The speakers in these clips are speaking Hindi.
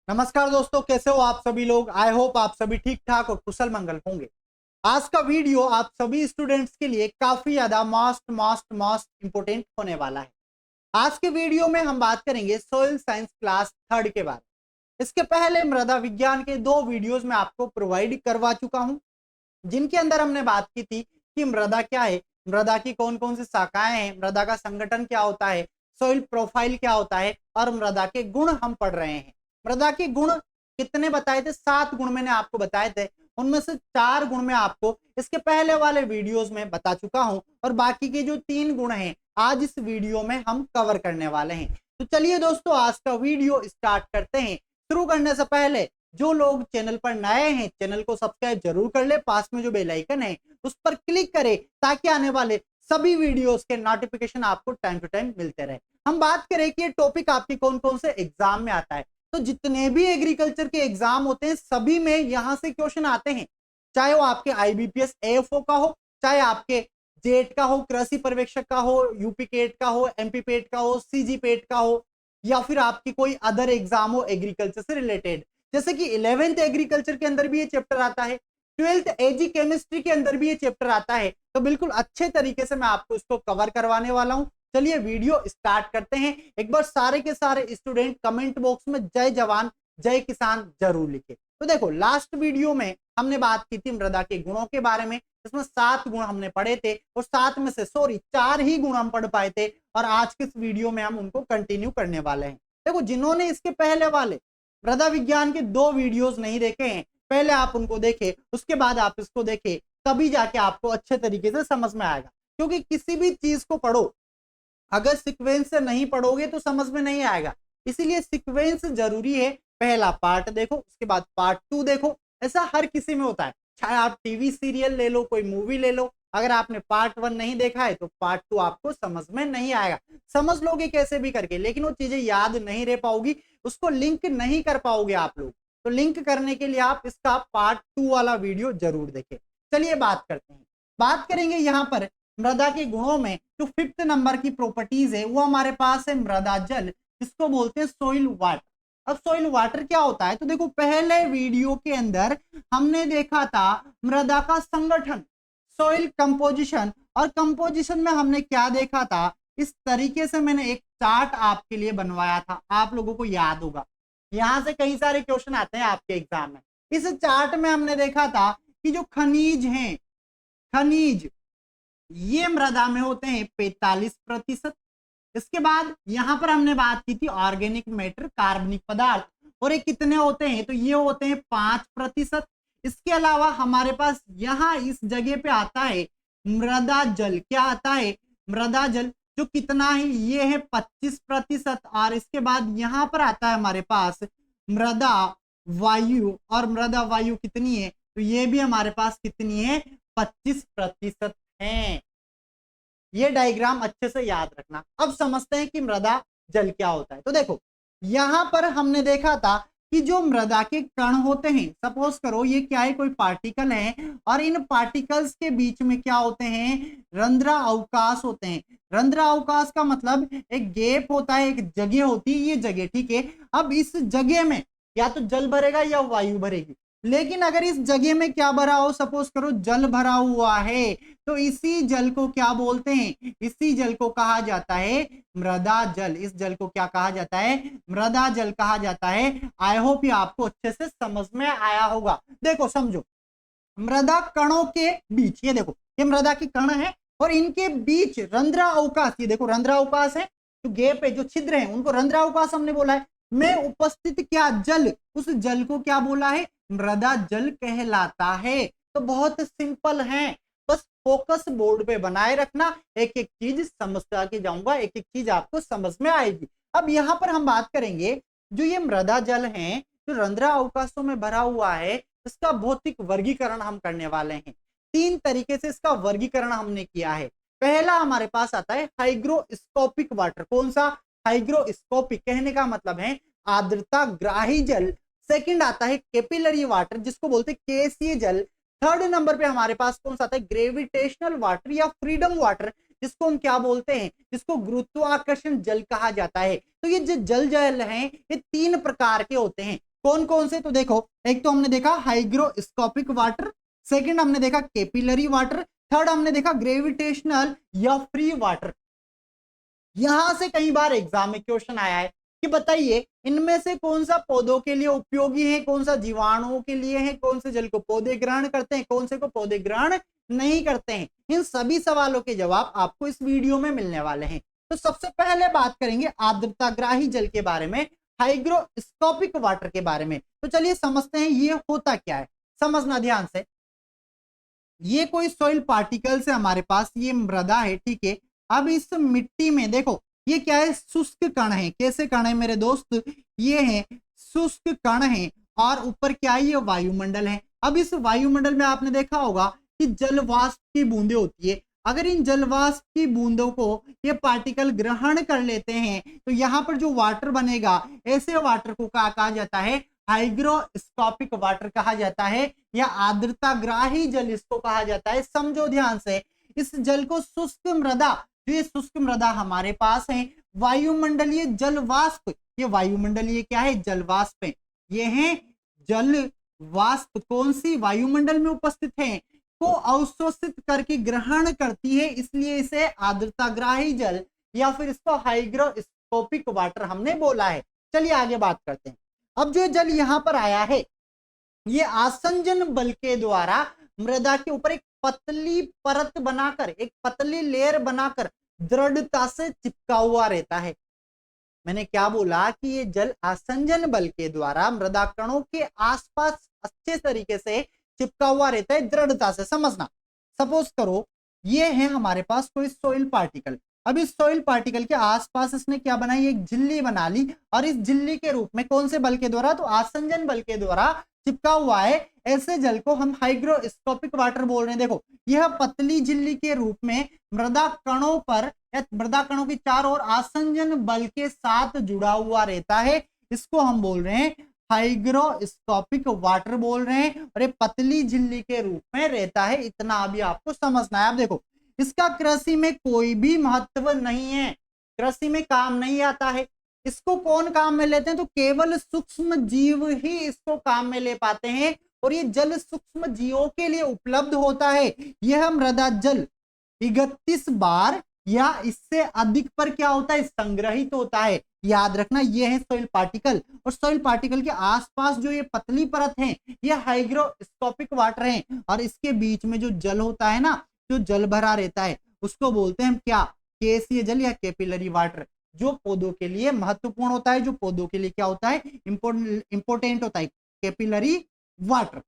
नमस्कार दोस्तों, कैसे हो आप सभी लोग। आई होप आप सभी ठीक ठाक और कुशल मंगल होंगे। आज का वीडियो आप सभी स्टूडेंट्स के लिए काफी ज्यादा मस्ट मस्ट मस्ट इंपोर्टेंट होने वाला है। आज के वीडियो में हम बात करेंगे सोइल साइंस क्लास थर्ड के बारे में। इसके पहले मृदा विज्ञान के 2 वीडियोस में आपको प्रोवाइड करवा चुका हूं, जिनके अंदर हमने बात की थी कि मृदा क्या है, मृदा की कौन कौन सी शाखाएं हैं, मृदा का संगठन क्या होता है, सोइल प्रोफाइल क्या होता है और मृदा के गुण हम पढ़ रहे हैं। मृदा के गुण कितने बताए थे? 7 गुण मैंने आपको बताए थे। उनमें से 4 गुण मैं आपको इसके पहले वाले वीडियोस में बता चुका हूं और बाकी के जो 3 गुण हैं आज इस वीडियो में हम कवर करने वाले हैं। तो चलिए दोस्तों, आज का वीडियो स्टार्ट करते हैं। शुरू करने से पहले जो लोग चैनल पर नए हैं चैनल को सब्सक्राइब जरूर कर ले, पास में जो बेल आइकन है उस पर क्लिक करें ताकि आने वाले सभी वीडियोस के नोटिफिकेशन आपको टाइम टू टाइम मिलते रहे। हम बात करें कि ये टॉपिक आपके कौन कौन से एग्जाम में आता है, तो जितने भी एग्रीकल्चर के एग्जाम होते हैं सभी में यहां से क्वेश्चन आते हैं। चाहे वो आपके आईबीपीएस एएफओ का हो, चाहे आपके जेट का हो, कृषि पर्यवेक्षक का हो, यूपी केट का हो, एमपी पेट का हो, सीजी पेट का हो, या फिर आपकी कोई अदर एग्जाम हो एग्रीकल्चर से रिलेटेड। जैसे कि 11th एग्रीकल्चर के अंदर भी ये चैप्टर आता है, 12th एजी केमिस्ट्री के अंदर भी ये चैप्टर आता है। तो बिल्कुल अच्छे तरीके से मैं आपको इसको कवर करवाने वाला हूं। चलिए वीडियो स्टार्ट करते हैं। एक बार सारे के सारे स्टूडेंट कमेंट बॉक्स में जय जवान जय किसान जरूर लिखे। तो देखो, लास्ट वीडियो में हमने बात की थी मृदा के गुणों के बारे में। इसमें 7 गुण हमने पढ़े थे और 7 में से 4 ही गुण हम पढ़ पाए थे और आज के इस वीडियो में हम उनको कंटिन्यू करने वाले हैं। देखो, जिन्होंने इसके पहले वाले मृदा विज्ञान के 2 वीडियोस नहीं देखे हैं, पहले आप उनको देखें, उसके बाद आप इसको देखें, तभी जाके आपको अच्छे तरीके से समझ में आएगा। क्योंकि किसी भी चीज को पढ़ो, अगर सीक्वेंस से नहीं पढ़ोगे तो समझ में नहीं आएगा। इसीलिए सीक्वेंस जरूरी है। पहला पार्ट देखो, उसके बाद पार्ट 2 देखो। ऐसा हर किसी में होता है, चाहे आप टीवी सीरियल ले लो, कोई मूवी ले लो, अगर आपने पार्ट 1 नहीं देखा है तो पार्ट 2 आपको समझ में नहीं आएगा। समझ लोगे कैसे भी करके, लेकिन वो चीजें याद नहीं रह पाओगी, उसको लिंक नहीं कर पाओगे आप लोग। तो लिंक करने के लिए आप इसका पार्ट 2 वाला वीडियो जरूर देखें। चलिए बात करते हैं। बात करेंगे यहाँ पर मृदा के गुणों में जो 5th नंबर की प्रॉपर्टीज है वो हमारे पास है मृदा जल, जिसको बोलते हैं सोइल वाटर। अब सोइल वाटर क्या होता है? तो देखो, पहले वीडियो के अंदर हमने देखा था मृदा का संगठन, सोइल कंपोजिशन, और कंपोजिशन में हमने क्या देखा था, इस तरीके से मैंने एक चार्ट आपके लिए बनवाया था, आप लोगों को याद होगा। यहां से कई सारे क्वेश्चन आते हैं आपके एग्जाम में। इस चार्ट में हमने देखा था कि जो खनिज हैं, खनिज ये मृदा में होते हैं 45%। इसके बाद यहां पर हमने बात की थी ऑर्गेनिक मैटर, कार्बनिक पदार्थ, और ये कितने होते हैं? तो ये होते हैं 5%। इसके अलावा हमारे पास यहां इस जगह पे आता है मृदा जल। क्या आता है? मृदा जल, जो कितना है? ये है 25%। और इसके बाद यहां पर आता है हमारे पास मृदा वायु, और मृदा वायु कितनी है? तो ये भी हमारे पास कितनी है? 25% है। ये डायग्राम अच्छे से याद रखना। अब समझते हैं कि मृदा जल क्या होता है। तो देखो, यहां पर हमने देखा था कि जो मृदा के कण होते हैं, सपोज करो ये क्या है, कोई पार्टिकल है, और इन पार्टिकल्स के बीच में क्या होते हैं? रंध्र अवकाश होते हैं। रंध्र अवकाश का मतलब एक गैप होता है, एक जगह होती है, ये जगह, ठीक है। अब इस जगह में या तो जल भरेगा या वायु भरेगी, लेकिन अगर इस जगह में क्या भरा हो, सपोज करो जल भरा हुआ है, तो इसी जल को क्या बोलते हैं? इसी जल को कहा जाता है मृदा जल। इस जल को क्या कहा जाता है? मृदा जल कहा जाता है। आई होप ये आपको अच्छे से समझ में आया होगा। देखो समझो, मृदा कणों के बीच, ये देखो ये मृदा के कण है और इनके बीच रंध्र अवकाश, ये देखो रंध्र अवकाश है, जो गैप है, जो छिद्र है, उनको रंध्र अवकाश हमने बोला है। में उपस्थित क्या जल, उस जल को क्या बोला है? मृदा जल कहलाता है। तो बहुत सिंपल है, बस फोकस बोर्ड पे बनाए रखना, एक एक चीज समझता के जाऊंगा, एक एक चीज आपको समझ में आएगी। अब यहां पर हम बात करेंगे, जो ये मृदा जल है, जो रंध्र अवकाशों में भरा हुआ है, इसका भौतिक वर्गीकरण हम करने वाले हैं। 3 तरीके से इसका वर्गीकरण हमने किया है। पहला हमारे पास आता है हाइग्रोस्कोपिक वाटर। कौन सा? हाइग्रोस्कोपिक, कहने का मतलब है आर्द्रता ग्राही जल। सेकंड आता है कैपिलरी वाटर, जिसको बोलते हैं केसीय जल। थर्ड नंबर पे हमारे पास कौन सा आता है? ग्रेविटेशनल वाटर या फ्रीडम वाटर, जिसको हम क्या बोलते हैं? जिसको गुरुत्वाकर्षण जल कहा जाता है। तो ये जो जल जल हैं, ये 3 प्रकार के होते हैं। कौन कौन से, तो देखो एक तो हमने देखा हाइग्रोस्कोपिक वाटर, सेकंड हमने देखा कैपिलरी वाटर, थर्ड हमने देखा ग्रेविटेशनल या फ्री वाटर। यहां से कई बार एग्जाम में क्वेश्चन आया है कि बताइए इनमें से कौन सा पौधों के लिए उपयोगी है, कौन सा जीवाणुओं के लिए है, कौन से जल को पौधे ग्रहण करते हैं, कौन से को पौधे ग्रहण नहीं करते हैं। इन सभी सवालों के जवाब आपको इस वीडियो में मिलने वाले हैं। तो सबसे पहले बात करेंगे आर्द्रताग्राही जल के बारे में, हाइग्रोस्कोपिक वाटर के बारे में। तो चलिए समझते हैं ये होता क्या है, समझना ध्यान से। ये कोई सॉइल पार्टिकल्स है हमारे पास, ये मृदा है, ठीक है। अब इस मिट्टी में देखो ये क्या है, शुष्क कण है। कैसे कण है मेरे दोस्त, ये है शुष्क कण है, और ऊपर क्या है, ये वायुमंडल है। अब इस वायुमंडल में आपने देखा होगा कि जलवाष्प की बूंदें होती है। अगर इन जलवाष्प की बूंदों को ये पार्टिकल ग्रहण कर लेते हैं तो यहाँ पर जो वाटर बनेगा, ऐसे वाटर को क्या कहा जाता है, हाइग्रोस्कोपिक वाटर कहा जाता है, या आर्द्रताग्राही जल इसको कहा जाता है। समझो ध्यान से, इस जल को शुष्क मृदा, जो ये शुष्क मृदा हमारे पास है, वायुमंडलीय जल वाष्प, ये वायुमंडलीय क्या है, जल वाष्प है, ये है जल वाष्प, कौन सी, वायुमंडल में उपस्थित है, को अवशोषित करके ग्रहण करती है, इसलिए इसे आर्द्रताग्राही जल या फिर इसको हाइग्रोस्कोपिक वाटर हमने बोला है। चलिए आगे बात करते हैं। अब जो जल यहां पर आया है, ये आसंजन बल के द्वारा मृदा के ऊपर एक पतली परत बनाकर, एक पतली लेयर बनाकर दृढ़ता से चिपका हुआ रहता है। मैंने क्या बोला कि ये जल आसंजन बल के द्वारा मृदा कणों के आसपास अच्छे तरीके से चिपका हुआ रहता है, दृढ़ता से। समझना, सपोज करो ये है हमारे पास कोई सॉइल पार्टिकल। अब इस सॉइल पार्टिकल के आसपास इसने क्या बनाई, एक झिल्ली बना ली, और इस झिल्ली के रूप में कौन से बल के द्वारा, तो आसंजन बल के द्वारा चिपका हुआ है। ऐसे जल को हम हाइग्रोस्कोपिक वाटर बोल रहे हैं। देखो यह पतली झिल्ली के रूप में मृदा कणों पर या मृदा कणों के चारों ओर आसंजन बल के साथ जुड़ा हुआ रहता है, इसको हम बोल रहे हैं हाइग्रोस्कोपिक वाटर बोल रहे हैं, और ये पतली झिल्ली के रूप में रहता है। इतना अभी आपको समझना है। अब देखो इसका कृषि में कोई भी महत्व नहीं है, कृषि में काम नहीं आता है। इसको कौन काम में लेते हैं, तो केवल सूक्ष्म जीव ही इसको काम में ले पाते हैं, और ये जल सूक्ष्म जीवों के लिए उपलब्ध होता है। यह मृदा जल 31 बार या इससे अधिक पर क्या होता है, संग्रहित होता है। याद रखना, ये है सॉइल पार्टिकल, और सॉइल पार्टिकल के आसपास जो ये पतली परत है, ये हाइग्रोस्कोपिक वाटर है, और इसके बीच में जो जल होता है ना, जो जल भरा रहता है, उसको बोलते हैं हम क्या, केसीय जल या कैपिलरी वाटर, जो पौधों के लिए महत्वपूर्ण होता है, जो पौधों के लिए क्या होता है, इंपोर्टेंट होता है, कैपिलरी वाटर।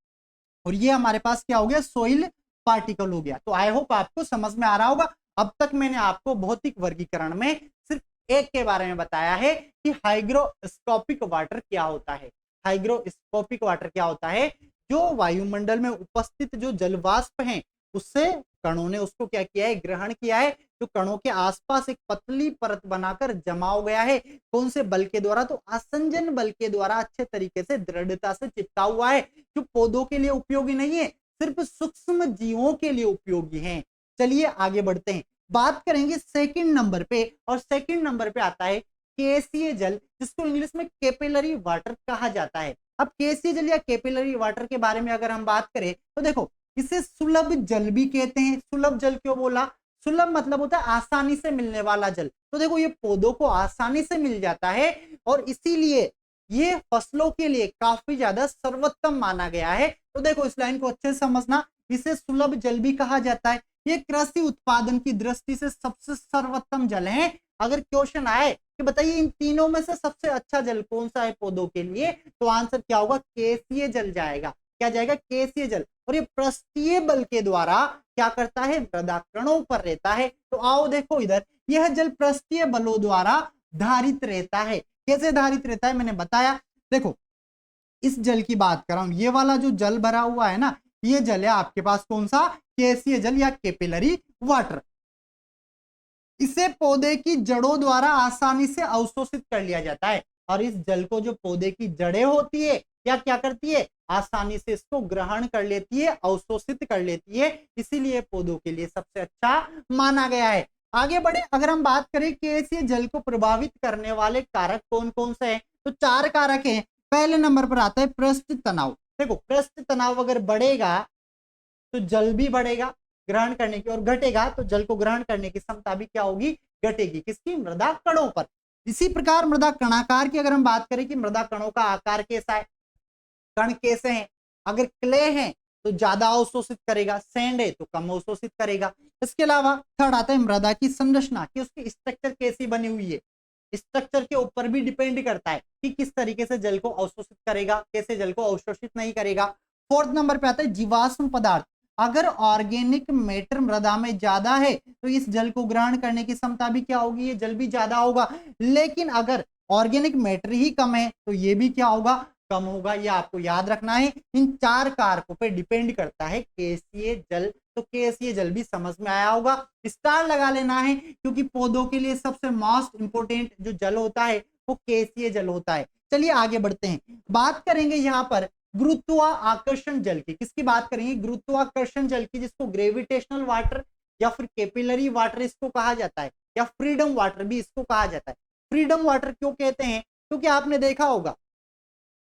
और ये हमारे पास क्या हो गया, सॉइल पार्टिकल हो गया। तो आई होप आपको समझ में आ रहा होगा। अब तक मैंने आपको भौतिक वर्गीकरण में सिर्फ एक के बारे में बताया है कि हाइग्रोस्कोपिक वाटर क्या होता है। हाइग्रोस्कोपिक वाटर क्या होता है, जो वायुमंडल में उपस्थित जो जलवाष्प हैं उससे कणों ने उसको क्या किया है, ग्रहण किया है, जो कणों के आसपास एक पतली परत बनाकर जमा हो गया है। कौन से बल के द्वारा, तो आसंजन बल के द्वारा अच्छे तरीके से दृढ़ता से चिपका हुआ है, जो पौधों के लिए उपयोगी नहीं है, सिर्फ सूक्ष्म जीवों के लिए उपयोगी है। चलिए आगे बढ़ते हैं, बात करेंगे सेकंड नंबर पे, और सेकंड नंबर पे आता है केसीय जल, जिसको इंग्लिश में कैपिलरी वाटर कहा जाता है। अब केसीय जल या कैपिलरी वाटर के बारे में अगर हम बात करें तो देखो इसे सुलभ जल भी कहते हैं। सुलभ जल क्यों बोला, सुलभ मतलब होता है आसानी से मिलने वाला जल। तो देखो ये पौधों को आसानी से मिल जाता है, और इसीलिए ये फसलों के लिए काफी ज्यादा सर्वोत्तम माना गया है। तो देखो इस लाइन को अच्छे से समझना, इसे सुलभ जल भी कहा जाता है। ये कृषि उत्पादन की दृष्टि से सबसे सर्वोत्तम जल है। अगर क्वेश्चन आए कि बताइए इन तीनों में से सबसे अच्छा जल कौन सा है पौधों के लिए, तो आंसर क्या होगा, केसीय जल जाएगा। क्या जाएगा, केसीय जल। और ये पृष्ठीय बल के द्वारा क्या करता है, मृदा कणों पर रहता है। तो आओ देखो इधर, यह जल पृष्ठीय बलों द्वारा धारित रहता है। कैसे धारित रहता है, मैंने बताया। देखो इस जल की बात कर रहा हूं, ये वाला जो जल भरा हुआ है ना, ये जल है आपके पास कौन सा, केसीय जल या कैपिलरी वाटर। इसे पौधे की जड़ों द्वारा आसानी से अवशोषित कर लिया जाता है, और इस जल को जो पौधे की जड़ें होती है या क्या करती है, आसानी से इसको ग्रहण कर लेती है, अवशोषित कर लेती है, इसीलिए पौधों के लिए सबसे अच्छा माना गया है। आगे बढ़े, अगर हम बात करें केसीय जल को प्रभावित करने वाले कारक कौन कौन से हैं, तो 4 कारक हैं। पहले नंबर पर आता है पृष्ठ तनाव। देखो पृष्ठ तनाव अगर बढ़ेगा तो जल भी बढ़ेगा ग्रहण करने की, और घटेगा तो जल को ग्रहण करने की क्षमता भी क्या होगी, घटेगी। किसकी, मृदा कणों पर। इसी प्रकार मृदा कणाकार की अगर हम बात करें कि मृदा कणों का आकार कैसा है, कण कैसे हैं, अगर क्ले हैं तो ज्यादा अवशोषित करेगा, सैंड है तो कम अवशोषित करेगा। इसके अलावा थर्ड आता है मृदा की संरचना, कि उसकी स्ट्रक्चर कैसी बनी हुई है। स्ट्रक्चर के ऊपर भी डिपेंड करता है कि किस तरीके से जल को अवशोषित करेगा, कैसे जल को अवशोषित नहीं करेगा। फोर्थ नंबर पे आता है जीवाश्म पदार्थ। अगर ऑर्गेनिक मैटर मृदा में ज्यादा है तो इस जल को ग्रहण करने की क्षमता भी क्या होगी, ये जल भी ज्यादा होगा। लेकिन अगर ऑर्गेनिक मैटर ही कम है तो ये भी क्या होगा, कम होगा। ये आपको याद रखना है। इन चार कारकों पे डिपेंड करता है केसीय जल। तो केसीय जल भी समझ में आया होगा, स्टार लगा लेना है, क्योंकि पौधों के लिए सबसे मोस्ट इंपोर्टेंट जो जल होता है वो केसीय जल होता है। चलिए आगे बढ़ते हैं, बात करेंगे यहाँ पर गुरुत्वाकर्षण जल की। किसकी बात करेंगे, गुरुत्वाकर्षण जल की, जिसको ग्रेविटेशनल वाटर या फिर कैपिलरी वाटर इसको कहा जाता है, या फ्रीडम वाटर भी इसको कहा जाता है। फ्रीडम वाटर क्यों कहते हैं, क्योंकि आपने देखा होगा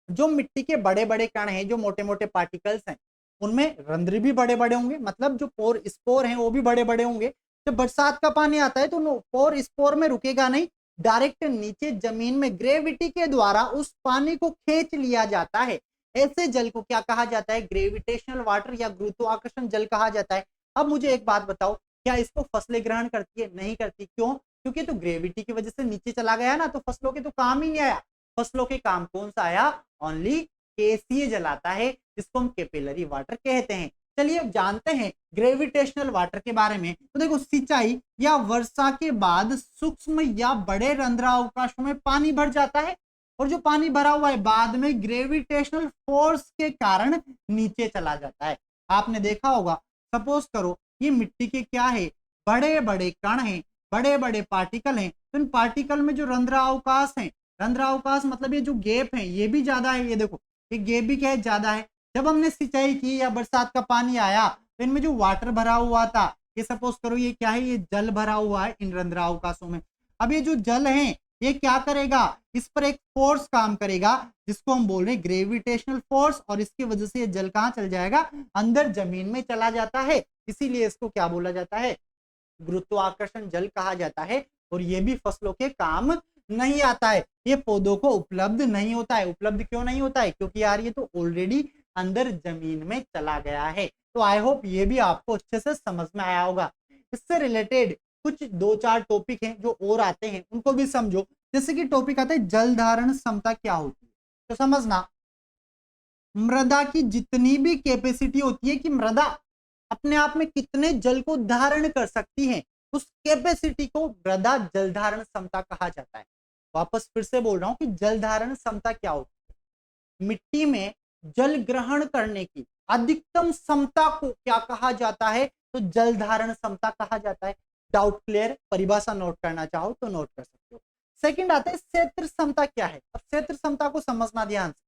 जो मिट्टी के बड़े बड़े कण हैं, जो मोटे मोटे पार्टिकल्स हैं, उनमें रंध्र भी बड़े बड़े होंगे, मतलब जो पोर स्पोर हैं वो भी बड़े बड़े होंगे। जब बरसात का पानी आता है तो पोर स्पोर में रुकेगा नहीं, डायरेक्ट नीचे जमीन में ग्रेविटी के द्वारा उस पानी को खींच लिया जाता है। ऐसे जल को क्या कहा जाता है, ग्रेविटेशनल वाटर या गुरुत्वाकर्षण जल कहा जाता है। अब मुझे एक बात बताओ, क्या इसको फसलें ग्रहण करती है, नहीं करती, क्यों, क्योंकि तो ग्रेविटी की वजह से नीचे चला गया ना, तो फसलों के तो काम ही नहीं आया। फसलों के काम कौन सा आया, ओनली केसीय जल आता है, जिसको हम कैपिलरी वाटर कहते हैं। चलिए अब जानते हैं ग्रेविटेशनल वाटर के बारे में। तो देखो सिंचाई या वर्षा के बाद सूक्ष्म या बड़े रंध्रावकाशों में पानी भर जाता है, और जो पानी भरा हुआ है बाद में ग्रेविटेशनल फोर्स के कारण नीचे चला जाता है। आपने देखा होगा, सपोज करो ये मिट्टी के क्या है, बड़े बड़े कण हैं, बड़े बड़े पार्टिकल हैं, तो इन पार्टिकल में जो रंध्रावकाश है, रंध्रावकाश मतलब ये जो गैप है ये भी ज्यादा है। ये देखो ये गैप भी क्या है, ज्यादा है। जब हमने सिंचाई की या बरसात का पानी आया तो इनमें जो वाटर भरा हुआ था, ये सपोज करो ये क्या है, ये जल भरा हुआ है इन रंध्रावकाशों में। अब ये जो जल है ये क्या करेगा, इस पर एक फोर्स काम करेगा जिसको हम बोल रहे हैं ग्रेविटेशनल फोर्स, और इसकी वजह से ये जल कहां चल जाएगा, अंदर जमीन में चला जाता है। इसीलिए इसको क्या बोला जाता है, गुरुत्वाकर्षण जल कहा जाता है। और ये भी फसलों के काम नहीं आता है, ये पौधों को उपलब्ध नहीं होता है। उपलब्ध क्यों नहीं होता है, क्योंकि यार ये तो ऑलरेडी अंदर जमीन में चला गया है। तो आई होप ये भी आपको अच्छे से समझ में आया होगा। इससे रिलेटेड कुछ दो चार टॉपिक हैं जो और आते हैं, उनको भी समझो। जैसे कि टॉपिक आता है जल धारण क्षमता क्या होती है। तो समझना, मृदा की जितनी भी कैपेसिटी होती है कि मृदा अपने आप में कितने जल को धारण कर सकती है, उस कैपेसिटी को मृदा जल धारण क्षमता कहा जाता है। वापस फिर से बोल रहा हूं कि जल धारण क्षमता क्या होती है, मिट्टी में जल ग्रहण करने की अधिकतम क्षमता को क्या कहा जाता है, तो जल धारण क्षमता कहा जाता है। डाउट क्लियर, परिभाषा नोट करना चाहो तो नोट कर सकते हो। सेकंड आता है क्षेत्र क्षमता क्या है। अब क्षेत्र क्षमता को समझना ध्यान से।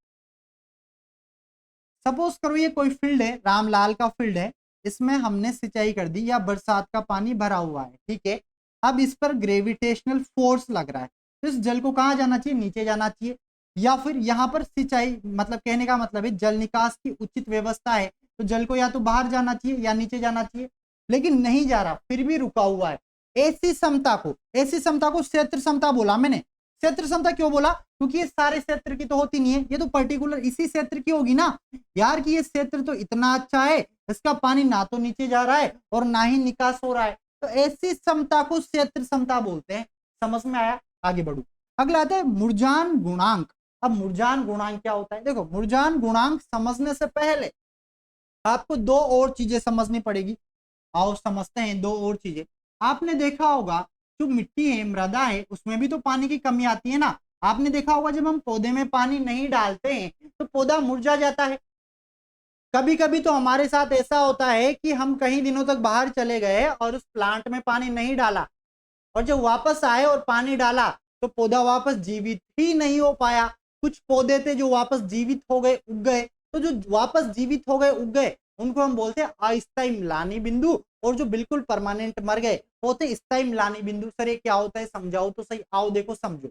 सपोज करो ये कोई फील्ड है, रामलाल का फील्ड है, इसमें हमने सिंचाई कर दी या बरसात का पानी भरा हुआ है, ठीक है। अब इस पर ग्रेविटेशनल फोर्स लग रहा है, तो इस जल को कहां जाना चाहिए, नीचे जाना चाहिए। या फिर यहाँ पर सिंचाई मतलब कहने का मतलब है जल निकास की उचित व्यवस्था है, तो जल को या तो बाहर जाना चाहिए या नीचे जाना चाहिए, लेकिन नहीं जा रहा, फिर भी रुका हुआ है। ऐसी क्षमता को क्षेत्र क्षमता बोला मैंने। क्षेत्र क्षमता क्यों बोला, क्योंकि ये सारे क्षेत्र की तो होती नहीं है, ये तो पर्टिकुलर इसी क्षेत्र की होगी ना यार, कि ये क्षेत्र तो इतना अच्छा है, इसका पानी ना तो नीचे जा रहा है और ना ही निकास हो रहा है, तो ऐसी क्षमता को क्षेत्र क्षमता बोलते हैं। समझ में आया, आगे बढ़ू। अगला आता है मुरजान गुणांक। अब मुरजान गुणांक क्या होता है, देखो मुरजान गुणांक समझने से पहले आपको दो और चीजें समझनी पड़ेगी। आओ समझते हैं दो और चीजें। आपने देखा होगा जो मिट्टी है, मृदा है, उसमें भी तो पानी की कमी आती है ना। आपने देखा होगा जब हम पौधे में पानी नहीं डालते हैं तो पौधा मुरझा जाता है। कभी कभी तो हमारे साथ ऐसा होता है कि हम कई दिनों तक बाहर चले गए और उस प्लांट में पानी नहीं डाला, और जब वापस आए और पानी डाला तो पौधा वापस जीवित ही नहीं हो पाया। कुछ पौधे थे जो वापस जीवित हो गए, उग गए, तो जो वापस जीवित हो गए, उग गए, उनको हम बोलते हैं अस्थायी म्लानी बिंदु। और जो बिल्कुल परमानेंट मर गए होते स्थायी म्लानी बिंदु। सर ये क्या होता है, समझाओ तो सही। आओ देखो समझो।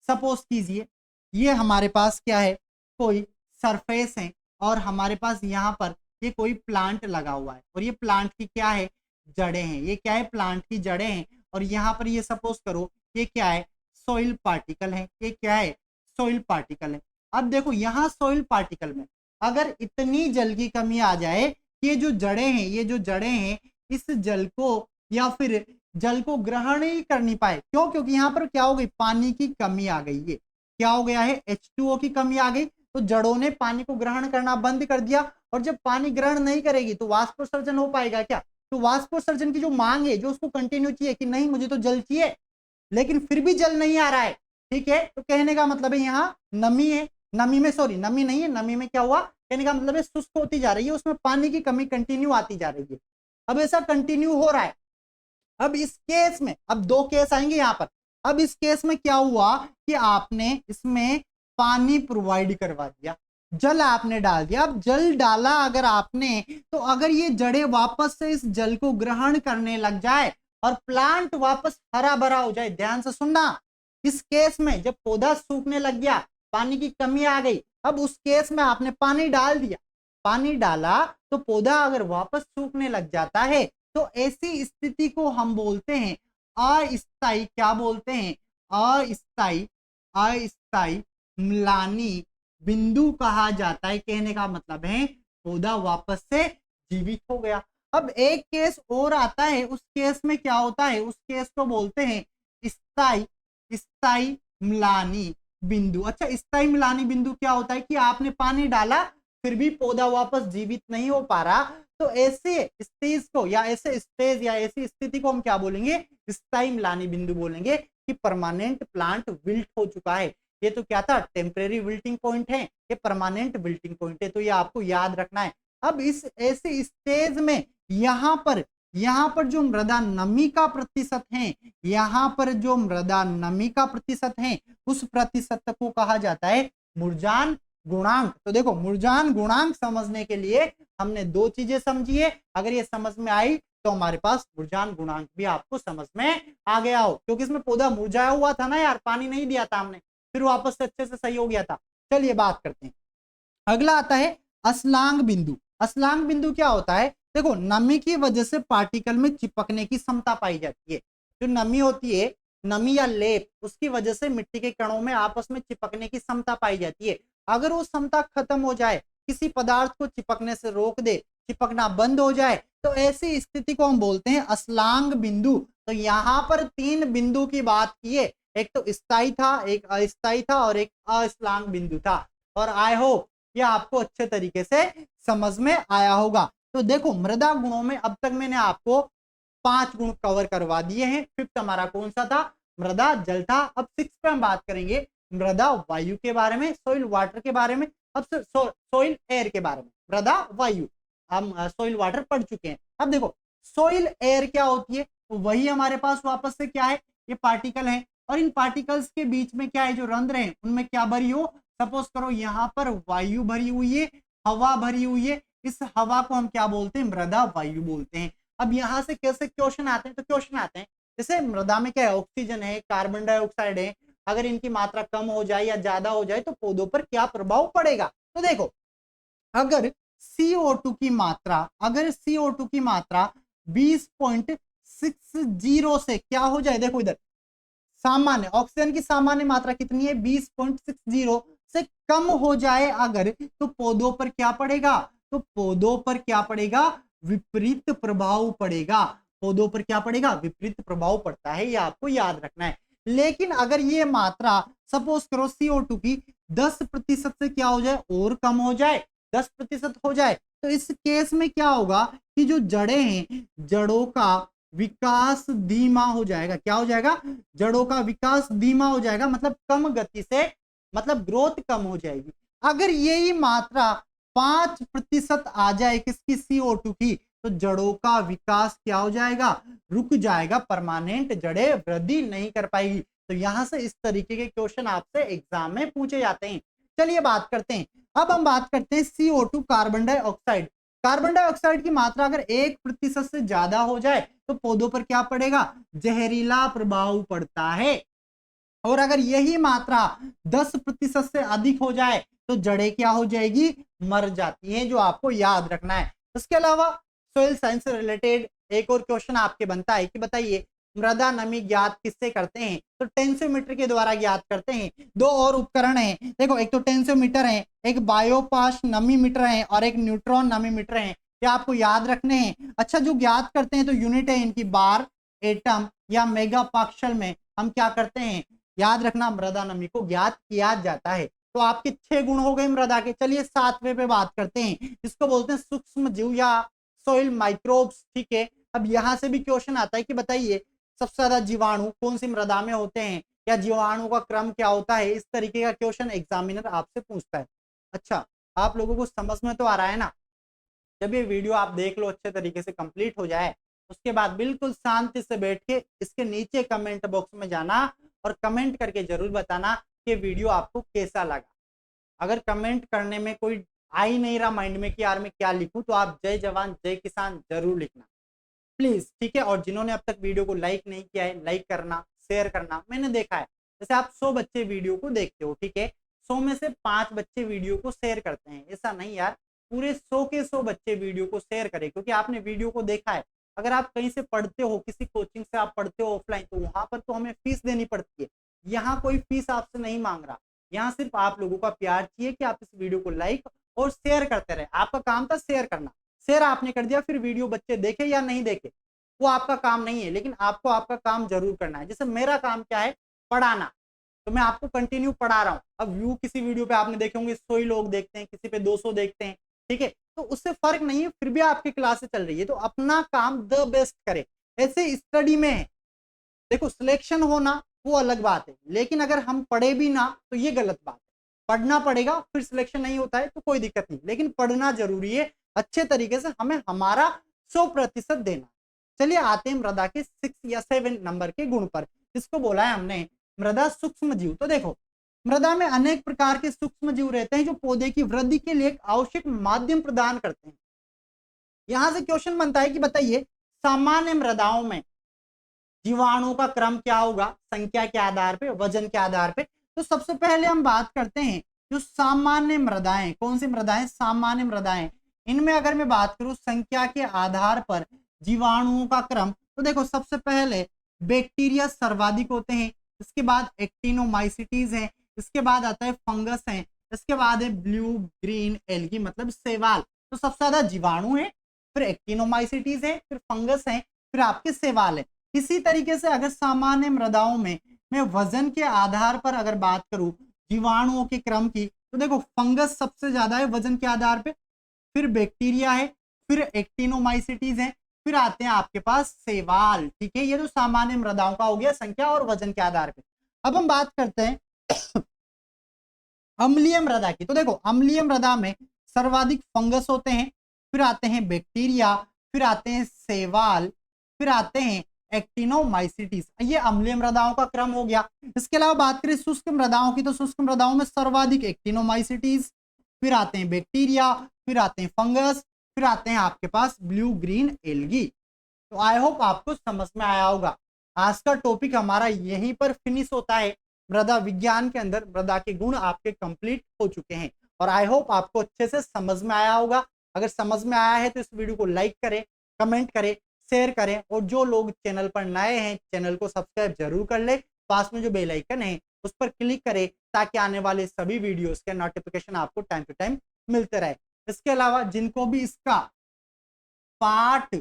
सपोज कीजिए ये हमारे पास क्या है, कोई सरफेस है और हमारे पास यहाँ पर ये कोई प्लांट लगा हुआ है और ये प्लांट की क्या है, जड़ें हैं। ये क्या है, प्लांट की जड़ें हैं। और यहाँ पर ये सपोज करो ये क्या है, सॉइल पार्टिकल है। ये क्या है, सॉइल पार्टिकल है। अब देखो यहाँ सॉइल पार्टिकल में अगर इतनी जल की कमी आ जाए कि ये जो जड़ें हैं, ये जो जड़ें हैं इस जल को या फिर जल को ग्रहण ही कर नहीं पाए। क्यों? क्योंकि यहाँ पर क्या हो गई, पानी की कमी आ गई है। क्या हो गया है, H2O की कमी आ गई। तो जड़ों ने पानी को ग्रहण करना बंद कर दिया और जब पानी ग्रहण नहीं करेगी तो वाष्पोत्सर्जन हो पाएगा क्या? तो वाष्पोत्सर्जन की जो मांग है, जो उसको कंटिन्यू चाहिए कि नहीं मुझे तो जल चाहिए, लेकिन फिर भी जल नहीं आ रहा है, ठीक है, तो कहने का मतलब है यहाँ नमी है। नमी में सॉरी नमी नहीं है, नमी में क्या हुआ, कहने का मतलब है शुष्क होती जा रही है, उसमें पानी की कमी कंटिन्यू आती जा रही है। अब ऐसा कंटिन्यू हो रहा है। अब इस केस में अब दो केस आएंगे यहाँ पर। अब इस केस में क्या हुआ कि आपने इसमें पानी प्रोवाइड करवा दिया, जल आपने डाल दिया। अब जल डाला अगर आपने, तो अगर ये जड़ें वापस से इस जल को ग्रहण करने लग जाए और प्लांट वापस हरा भरा हो जाए, ध्यान से सुनना, इस केस में जब पौधा सूखने लग गया, पानी की कमी आ गई, अब उस केस में आपने पानी डाल दिया, पानी डाला तो पौधा अगर वापस सूखने लग जाता है तो ऐसी स्थिति को हम बोलते हैं अस्थायी, क्या बोलते हैं, अस्थायी, अस्थायी म्लानी बिंदु कहा जाता है। कहने का मतलब है पौधा वापस से जीवित हो गया। अब एक केस और आता है, उस केस में क्या होता है, उस केस को बोलते हैं स्थायी, स्थायी म्लानी बिंदु। अच्छा, स्थायी म्लानी बिंदु क्या होता है कि आपने पानी डाला फिर भी पौधा वापस जीवित नहीं हो पा रहा, तो ऐसे स्टेज को या ऐसे स्टेज या ऐसी स्थिति को हम क्या बोलेंगे, स्थायी म्लानी बिंदु बोलेंगे कि परमानेंट प्लांट विल्ट हो चुका है। ये तो क्या था, टेम्परेरी विल्टिंग पॉइंट है, ये परमानेंट विल्टिंग पॉइंट है, तो ये आपको याद रखना है। अब इस ऐसे स्टेज में यहाँ पर जो मृदा नमी का प्रतिशत है, यहाँ पर जो मृदा नमी का प्रतिशत है, उस प्रतिशत को कहा जाता है मुरझान गुणांक। तो देखो मुरझान गुणांक समझने के लिए हमने दो चीजें समझी है, अगर ये समझ में आई तो हमारे पास मुरझान गुणांक भी आपको समझ में आ गया हो, क्योंकि इसमें पौधा मुरझाया हुआ था ना यार, पानी नहीं दिया था हमने, फिर वापस से अच्छे से सही हो गया था। चलिए बात करते हैं। अगला आता है असलांग बिंदु। असलांग बिंदु क्या होता है, देखो नमी की वजह से पार्टिकल में चिपकने की क्षमता पाई जाती है। जो नमी होती है, नमी या लेप, उसकी वजह से मिट्टी के कणों में आपस में चिपकने की क्षमता पाई जाती है। अगर वो क्षमता खत्म हो जाए, किसी पदार्थ को चिपकने से रोक दे, चिपकना बंद हो जाए, तो ऐसी स्थिति को हम बोलते हैं असलांग बिंदु। तो यहाँ पर तीन बिंदु की बात की है, एक तो स्थायी था, एक अस्थायी था और एक असलांग बिंदु था। और आई होप ये आपको अच्छे तरीके से समझ में आया होगा। तो देखो मृदा गुणों में अब तक मैंने आपको 5 गुण कवर करवा दिए हैं। फिफ्थ हमारा कौन सा था, मृदा जल था। अब 6 पे हम बात करेंगे मृदा वायु के बारे में, सोइल वाटर के बारे में, अब सोइल एयर के बारे में। मृदा वायु हम सोइल वाटर पढ़ चुके हैं। अब देखो सोइल एयर क्या होती है, तो वही हमारे पास वापस से क्या है, ये पार्टिकल है और इन पार्टिकल्स के बीच में क्या है, जो रंध्र हैं उनमें क्या भरी हो, सपोज करो यहाँ पर वायु भरी हुई है, हवा भरी हुई है, इस हवा को हम क्या बोलते हैं, मृदा वायु बोलते हैं। अब यहाँ से कैसे क्वेश्चन आते हैं, तो क्वेश्चन आते हैं जैसे मृदा में क्या है, ऑक्सीजन है, कार्बन डाइऑक्साइड है, अगर इनकी मात्रा कम हो जाए या ज्यादा हो जाए तो पौधों पर क्या प्रभाव पड़ेगा। तो देखो अगर CO2 की मात्रा, अगर CO2 की मात्रा 20.60 से क्या हो जाए, देखो इधर सामान्य ऑक्सीजन की सामान्य मात्रा कितनी है, 20.60 से कम हो जाए अगर, तो पौधों पर क्या पड़ेगा, तो पौधों पर क्या पड़ेगा, विपरीत प्रभाव पड़ेगा। पौधों पर क्या पड़ेगा, विपरीत प्रभाव पड़ता है, ये आपको याद रखना है। लेकिन अगर ये मात्रा सपोज करो CO2 की 10% से क्या हो जाए, और कम हो जाए, 10% हो जाए, तो इस केस में क्या होगा कि जो जड़ें हैं, जड़ों का विकास धीमा हो जाएगा। क्या हो जाएगा, जड़ों का विकास धीमा हो जाएगा, मतलब कम गति से, मतलब ग्रोथ कम हो जाएगी। अगर यही मात्रा 5% आ जाए किसकी, CO2 की, तो जड़ों का विकास क्या हो जाएगा, रुक जाएगा, परमानेंट जड़ें वृद्धि नहीं कर पाएगी। तो यहां से इस तरीके के क्वेश्चन आपसे एग्जाम में पूछे जाते हैं। चलिए बात करते हैं, अब हम बात करते हैं CO2 carbon dioxide. Carbon dioxide की मात्रा अगर 1% से ज्यादा हो जाए तो पौधों पर क्या पड़ेगा, जहरीला प्रभाव पड़ता है। और अगर यही मात्रा 10% से अधिक हो जाए तो जड़ें क्या हो जाएगी, मर जाती हैं, जो आपको याद रखना है। इसके अलावा सोइल साइंस से रिलेटेड एक और क्वेश्चन आपके बनता है कि बताइए मृदा नमी ज्ञात किससे करते हैं, तो टेंसियोमीटर के द्वारा ज्ञात करते हैं। दो और उपकरण हैं, देखो एक तो टेंसियोमीटर है, एक बायोपास नमीमीटर है और एक न्यूट्रॉन नमीमीटर है, ये आपको याद रखने हैं। अच्छा, जो ज्ञात करते हैं तो यूनिट है इनकी बार, एटम या मेगा पास्कल में हम क्या करते हैं, याद रखना मृदा नमी को ज्ञात किया जाता है। तो आपके 6 गुण हो गए मृदा के। चलिए 7वें पे बात करते हैं, इसको बोलते हैं सूक्ष्म जीव या सोइल माइक्रोब्स। ठीक है, अब यहां से भी क्वेश्चन आता है कि बताइए सबसे ज्यादा जीवाणु कौन सी मृदा में होते हैं या जीवाणु का क्रम क्या होता है। इस तरीके का क्वेश्चन एग्जामिनर आपसे पूछता है। अच्छा, आप लोगों को समझ में तो आ रहा है ना। जब ये वीडियो आप देख लो अच्छे तरीके से कंप्लीट हो जाए, उसके बाद बिल्कुल शांति से बैठ के इसके नीचे कमेंट बॉक्स में जाना और कमेंट करके जरूर बताना कि वीडियो आपको कैसा लगा। अगर कमेंट करने में कोई आ ही नहीं रहा माइंड में कि यार मैं क्या लिखूं, तो आप जय जवान जय किसान जरूर लिखना प्लीज। ठीक है, और जिन्होंने अब तक वीडियो को लाइक नहीं किया है, लाइक करना, शेयर करना। मैंने देखा है जैसे आप 100 बच्चे वीडियो को देखते हो, ठीक है, 100 में से 5 बच्चे वीडियो को शेयर करते हैं। ऐसा नहीं यार, पूरे 100 के 100 बच्चे वीडियो को शेयर करें, क्योंकि आपने वीडियो को देखा है। अगर आप कहीं से पढ़ते हो, किसी कोचिंग से आप पढ़ते हो ऑफलाइन, तो वहां पर तो हमें फीस देनी पड़ती है। यहाँ कोई फीस आपसे नहीं मांग रहा, यहाँ सिर्फ आप लोगों का प्यार चाहिए कि आप इस वीडियो को लाइक और शेयर करते रहे। आपका काम था शेयर करना, शेयर आपने कर दिया, फिर वीडियो बच्चे देखे या नहीं देखे वो आपका काम नहीं है, लेकिन आपको आपका काम जरूर करना है। जैसे मेरा काम क्या है, पढ़ाना, तो मैं आपको कंटिन्यू पढ़ा रहा हूँ। अब व्यू किसी वीडियो पे आपने देखे होंगे 100 ही लोग देखते हैं, किसी पे 200 देखते हैं, ठीक है, तो उससे फर्क नहीं है, फिर भी आपकी क्लास चल रही है। तो अपना काम द बेस्ट करे। ऐसे स्टडी में है, देखो सिलेक्शन होना वो अलग बात है, लेकिन अगर हम पढ़े भी ना तो ये गलत बात है। पढ़ना पड़ेगा, फिर सिलेक्शन नहीं होता है तो कोई दिक्कत नहीं, लेकिन पढ़ना जरूरी है अच्छे तरीके से, हमें हमारा 100% देना। चलिए आते हैं मृदा के 6 या 7 नंबर के गुण पर। इसको बोला है हमने मृदा सूक्ष्म जीव। तो देखो मृदा में अनेक प्रकार के सूक्ष्म जीव रहते हैं जो पौधे की वृद्धि के लिए एक आवश्यक माध्यम प्रदान करते हैं। यहां से क्वेश्चन बनता है कि बताइए सामान्य मृदाओं में जीवाणुओं का क्रम क्या होगा, संख्या के आधार पे, वजन के आधार पे। तो सबसे पहले हम बात करते हैं जो सामान्य मृदाएं, कौन सी मृदाएं, सामान्य मृदाएं। इनमें अगर मैं बात करूं संख्या के आधार पर जीवाणुओं का क्रम, तो देखो सबसे पहले बैक्टीरिया सर्वाधिक होते हैं, इसके बाद एक्टिनोमाइसिटीज है, इसके बाद आता है फंगस है, इसके बाद है ब्लू ग्रीन एल्गी मतलब शैवाल। तो सबसे ज्यादा जीवाणु है, फिर एक्टिनोमाइसिटीज है, फिर फंगस है, फिर आपके शैवाल है। इसी तरीके से अगर सामान्य मृदाओं में मैं वजन के आधार पर अगर बात करूं जीवाणुओं के क्रम की, तो देखो फंगस सबसे ज्यादा है वजन के आधार पे, फिर बैक्टीरिया है, फिर एक्टिनोमाइसिटीज है, फिर आते हैं आपके पास शैवाल। ठीक है, ये तो सामान्य मृदाओं का हो गया संख्या और वजन के आधार पे। अब हम बात करते हैं अम्लीय मृदा की। तो देखो अम्लीय मृदा में सर्वाधिक फंगस होते हैं, फिर आते हैं बैक्टीरिया, फिर आते हैं शैवाल, फिर आते हैं एक्टिनोमाइसिटीज। ये अम्लीय मृदाओं का क्रम हो गया। इसके अलावा बात करें शुष्क मृदाओं की, तो शुष्क मृदाओं में सर्वाधिक एक्टिनोमाइसिटीज, फिर आते हैं बैक्टीरिया, फिर आते हैं फंगस, फिर आते हैं आपके पास ब्लू ग्रीन एल्गी। तो आई होप आपको समझ में आया होगा। आज का टॉपिक हमारा यहीं पर फिनिश होता है। मृदा विज्ञान के अंदर मृदा के गुण आपके कंप्लीट हो चुके हैं और आई होप आपको अच्छे से समझ में आया होगा। अगर समझ में आया है तो इस वीडियो को लाइक करें, कमेंट करें, शेयर करें और जो लोग चैनल पर नए हैं चैनल को सब्सक्राइब जरूर कर ले। पास में जो बेल आइकन है उस पर क्लिक करें ताकि आने वाले सभी वीडियोस के नोटिफिकेशन आपको टाइम टू टाइम मिलते रहे। इसके अलावा जिनको भी इसका पार्ट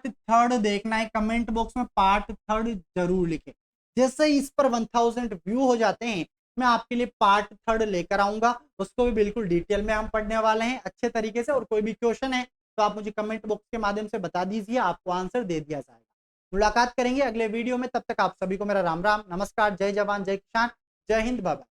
3 देखना है, कमेंट बॉक्स में पार्ट 3 जरूर लिखें। जैसे ही इस पर 1000 व्यू हो जाते हैं मैं आपके लिए पार्ट 3 लेकर आऊंगा, उसको भी बिल्कुल डिटेल में हम पढ़ने वाले हैं अच्छे तरीके से। और कोई भी क्वेश्चन है तो आप मुझे कमेंट बॉक्स के माध्यम से बता दीजिए, आपको आंसर दे दिया जाएगा। मुलाकात करेंगे अगले वीडियो में, तब तक आप सभी को मेरा राम राम, नमस्कार, जय जवान जय किसान, जय हिंद, बाय बाय।